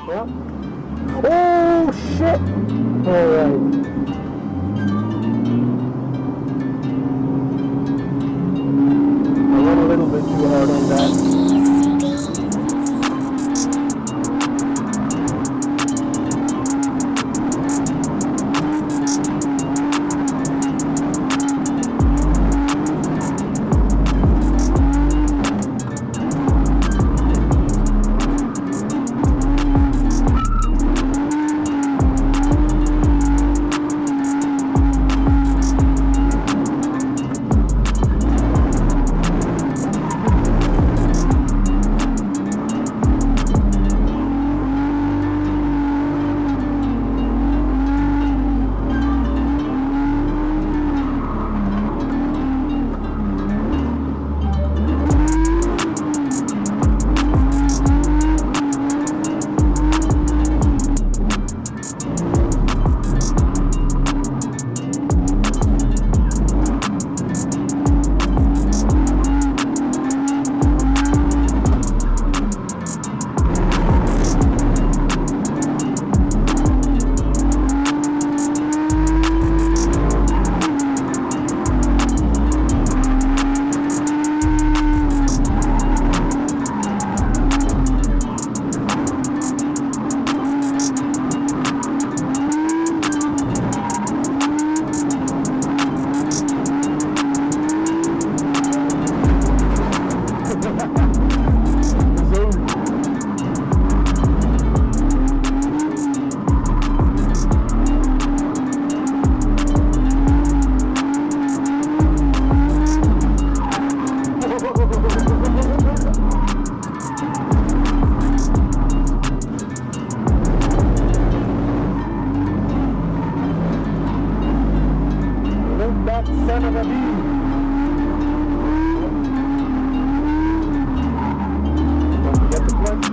Yeah. Oh shit! Alright. I went a little bit too hard on that. Son of a bee. Don't forget the clutch.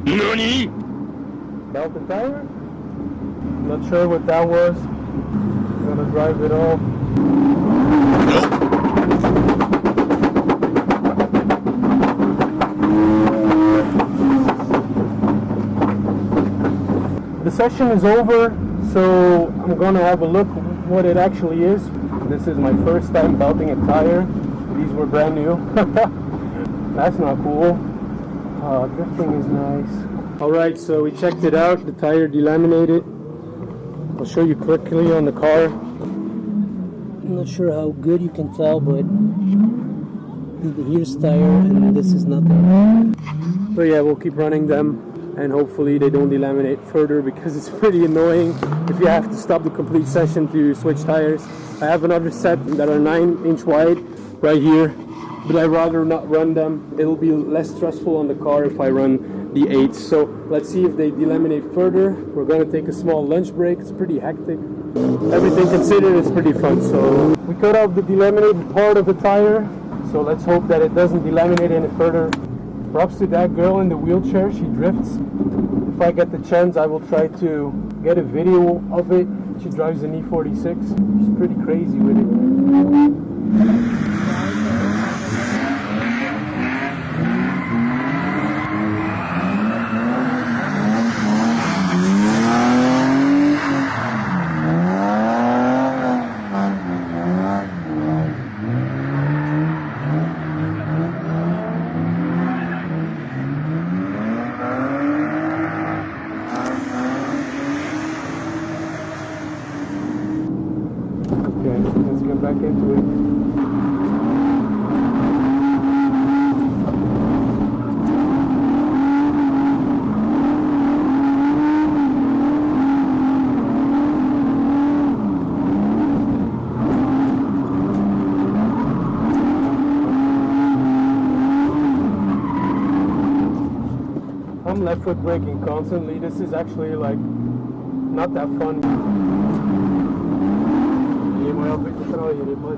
NANI? Belt and tire? Not sure what that was. I'm gonna drive it off. The session is over, so I'm gonna have a look what it actually is. This is my first time belting a tire. These were brand new. That's not cool. Drifting is nice. Alright, so we checked it out. The tire delaminated. I'll show you quickly on the car. I'm not sure how good you can tell, but here's tire and this is nothing. So yeah, we'll keep running them and hopefully they don't delaminate further because it's pretty annoying if you have to stop the complete session to switch tires. I have another set that are 9-inch wide right here, but I'd rather not run them. It'll be less stressful on the car if I run the 8s. So let's see if they delaminate further. We're going to take a small lunch break. It's pretty hectic. Everything considered, it's pretty fun. So we cut off the delaminated part of the tire. So let's hope that it doesn't delaminate any further. Props to that girl in the wheelchair. She drifts. If I get the chance, I will try to get a video of it. She drives an E36. She's pretty crazy with it. Okay, let's get back into it. I'm left foot braking constantly. This is actually like not that fun. Moja obvykle Oh, you did what?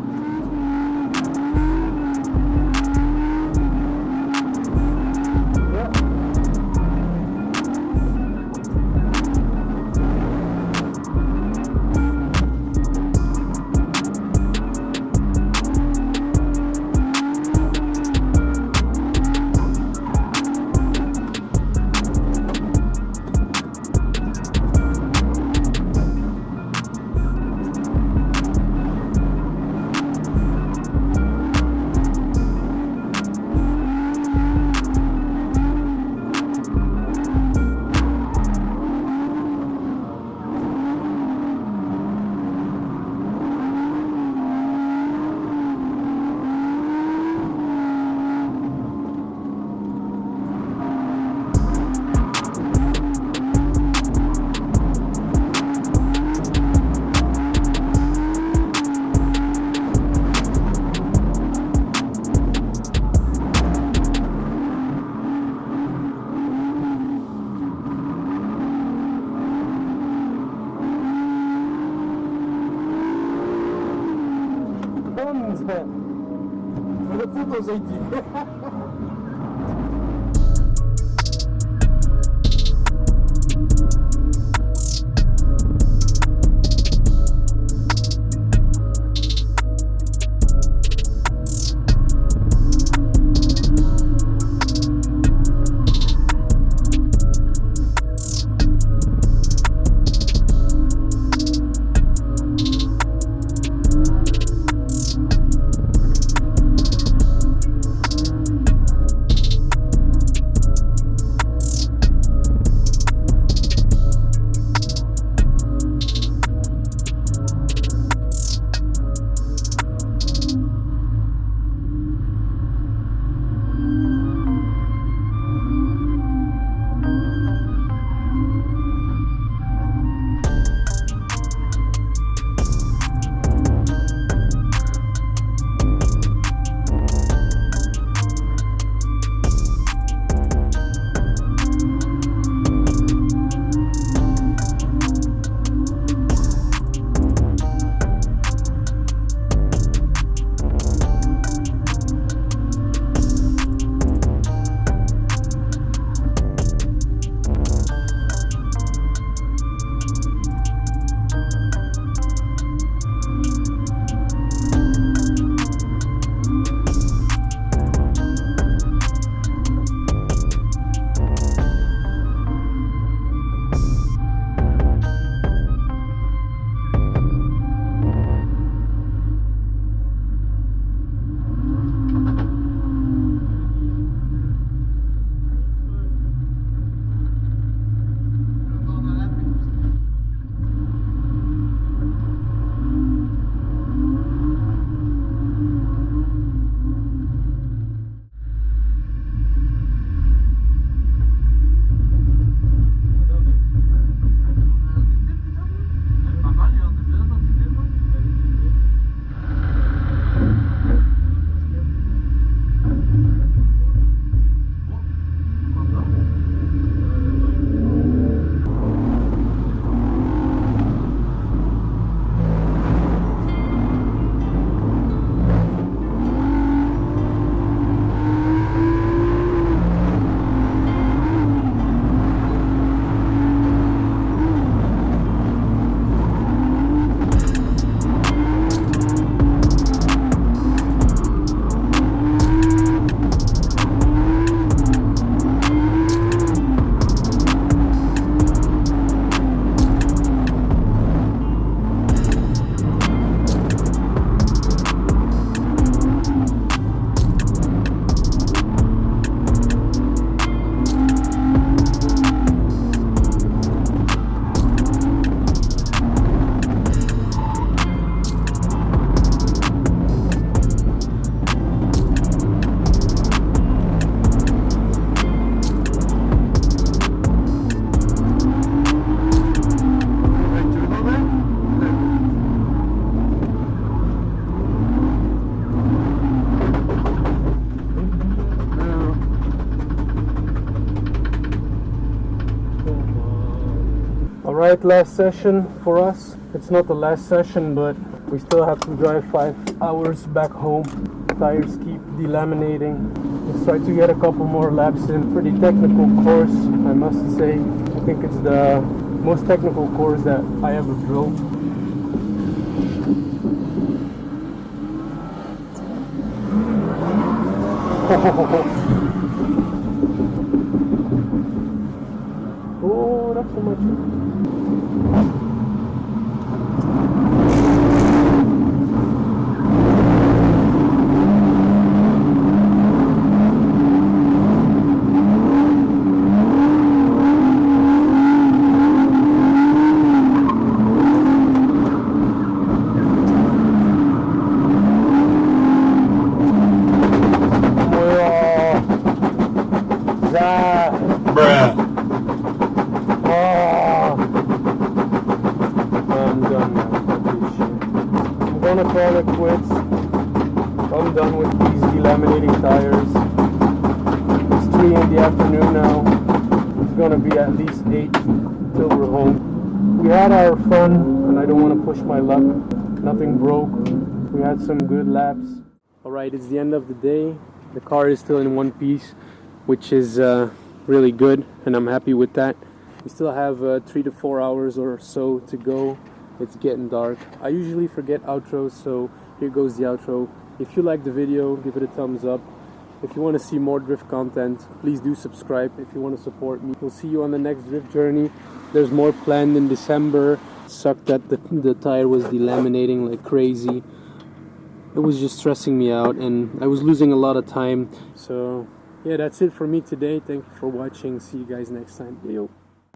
Voor de foto's heet die. Alright, last session for us. It's not the last session, but We still have to drive 5 hours back home. Tires keep delaminating. Let's try to get a couple more laps in. Pretty technical course, I must say. I think it's the most technical course that I ever drove. Oh, not so much. I'm gonna call it quits. I'm done with these delaminating tires. It's 3 in the afternoon now. It's gonna be at least 8 till we're home. We had our fun, and I don't want to push my luck. Nothing broke. We had some good laps. Alright, it's the end of the day. The car is still in one piece, which is really good, and I'm happy with that. We still have 3 to 4 hours or so to go. It's getting dark. I usually forget outros, so here goes the outro. If you like the video, give it a thumbs up. If you want to see more drift content, please do subscribe if you want to support me. We'll see you on the next drift journey. There's more planned in December. It sucked that the tire was delaminating like crazy. It was just stressing me out, and I was losing a lot of time. So yeah, that's it for me today. Thank you for watching. See you guys next time. Yo.